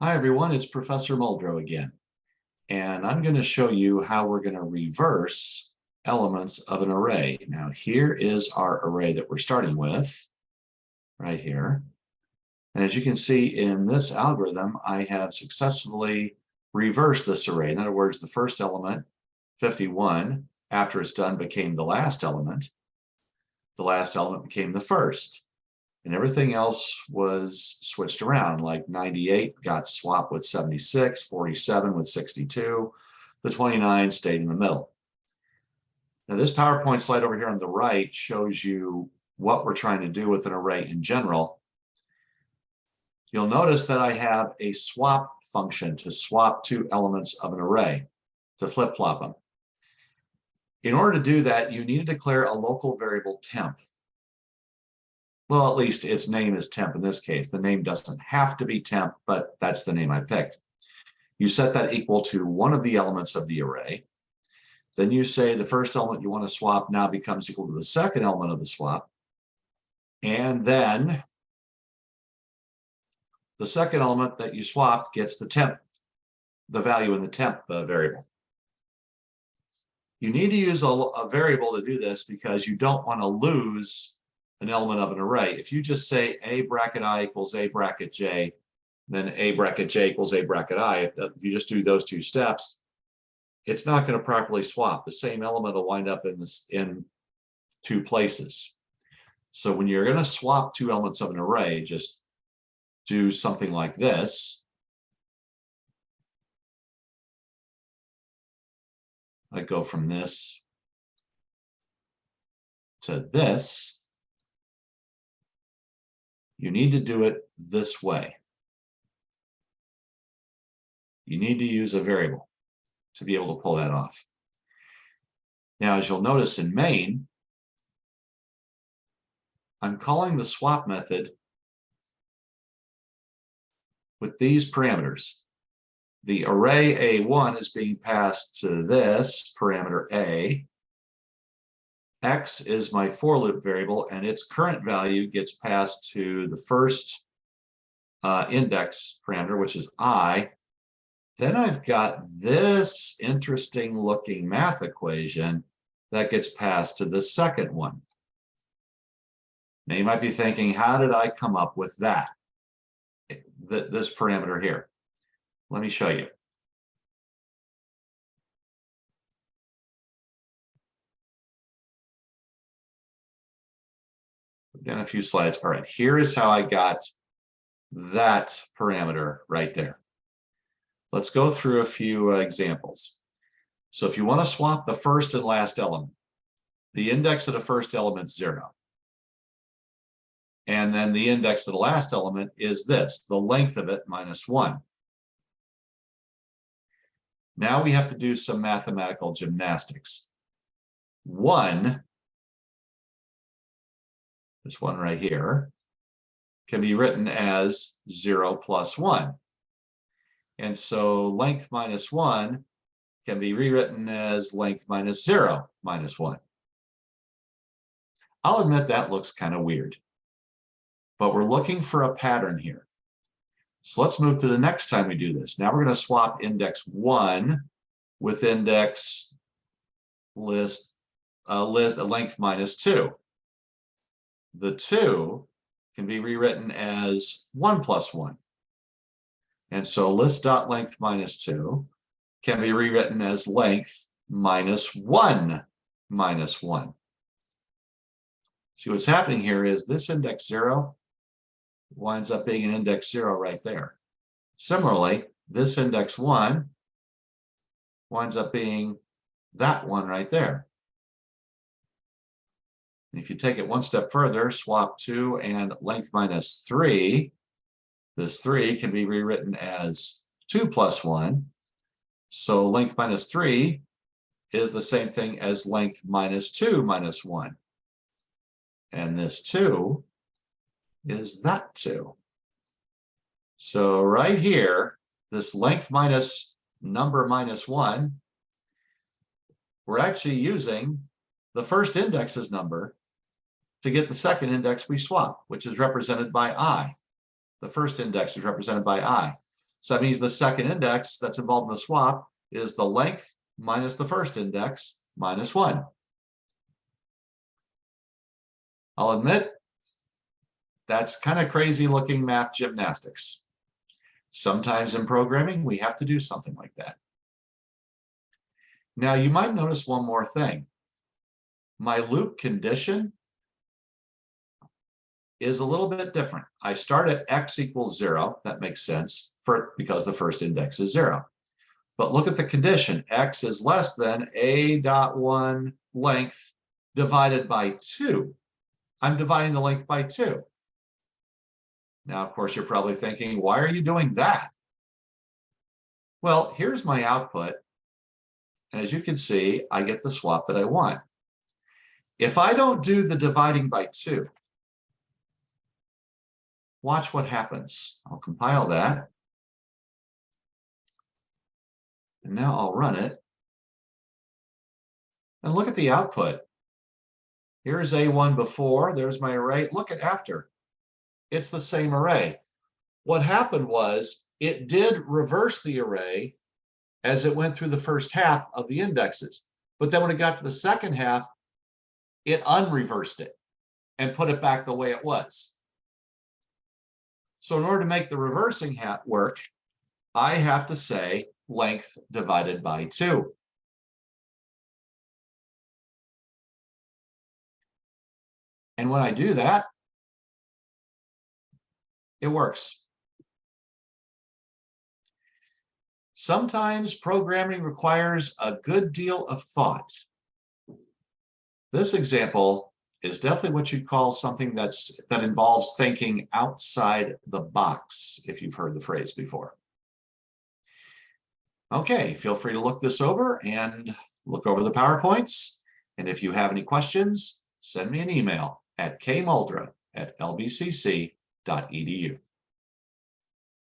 Hi everyone, it's Professor Muldrow again, and I'm going to show you how we're going to reverse elements of an array. Now here is our array that we're starting with, right here. And as you can see in this algorithm, I have successfully reversed this array. In other words, the first element, 51, after it's done became the last element. The last element became the first. And everything else was switched around, like 98 got swapped with 76, 47 with 62, the 29 stayed in the middle. Now this PowerPoint slide over here on the right shows you what we're trying to do with an array in general. You'll notice that I have a swap function to swap two elements of an array, to flip-flop them. In order to do that, you need to declare a local variable temp. Well, at least its name is temp in this case. The name doesn't have to be temp, but that's the name I picked. You set that equal to one of the elements of the array. Then you say the first element you want to swap now becomes equal to the second element of the swap. And then the second element that you swapped gets the temp, the value in the temp variable. You need to use a variable to do this because you don't want to lose an element of an array. If you just say a bracket I equals a bracket j, then a bracket j equals a bracket I, if you just do those two steps, it's not going to properly swap. The same element will wind up in two places. So when you're going to swap two elements of an array, just do something like this. I go from this to this. You need to do it this way. You need to use a variable to be able to pull that off. Now, as you'll notice in main, I'm calling the swap method with these parameters. The array A1 is being passed to this parameter A. X is my for loop variable, and its current value gets passed to the first index parameter, which is I. Then I've got this interesting looking math equation that gets passed to the second one. Now you might be thinking, how did I come up with that? This parameter here. Let me show you. Again, a few slides. All right, here is how I got that parameter right there. Let's go through a few examples. So if you want to swap the first and last element, the index of the first element is 0. And then the index of the last element is this, the length of it minus 1. Now we have to do some mathematical gymnastics. 1, this one right here, can be written as 0 plus 1. And so length minus 1 can be rewritten as length minus 0 minus 1. I'll admit that looks kind of weird, but we're looking for a pattern here. So let's move to the next time we do this. Now we're going to swap index 1 with index length minus 2. The 2 can be rewritten as 1 plus 1. And so list.length minus 2 can be rewritten as length minus 1 minus 1. See, what's happening here is this index 0 winds up being an index 0 right there. Similarly, this index 1 winds up being that one right there. And if you take it one step further, swap 2 and length minus 3, this 3 can be rewritten as 2 plus 1. So length minus 3 is the same thing as length minus 2 minus 1. And this 2 is that 2. So right here, this length minus number minus 1, we're actually using the first index's number to get the second index we swap, which is represented by I. The first index is represented by I. So that means the second index that's involved in the swap is the length minus the first index minus 1. I'll admit, that's kind of crazy looking math gymnastics. Sometimes in programming, we have to do something like that. Now, you might notice one more thing. My loop condition is a little bit different. I start at x equals 0. That makes sense because the first index is 0. But look at the condition. X is less than a dot 1 length divided by 2. I'm dividing the length by 2. Now, of course, you're probably thinking, why are you doing that? Well, here's my output. And as you can see, I get the swap that I want. If I don't do the dividing by 2, watch what happens. I'll compile that. And now I'll run it. And look at the output. Here's A1 before, there's my array. Look at after. It's the same array. What happened was it did reverse the array as it went through the first half of the indexes. But then when it got to the second half, it unreversed it and put it back the way it was. So in order to make the reversing work, I have to say length divided by 2. And when I do that, it works. Sometimes programming requires a good deal of thought. This example is definitely what you'd call something that involves thinking outside the box, if you've heard the phrase before. Okay, feel free to look this over and look over the PowerPoints. And if you have any questions, send me an email at kmuldra@lbcc.edu.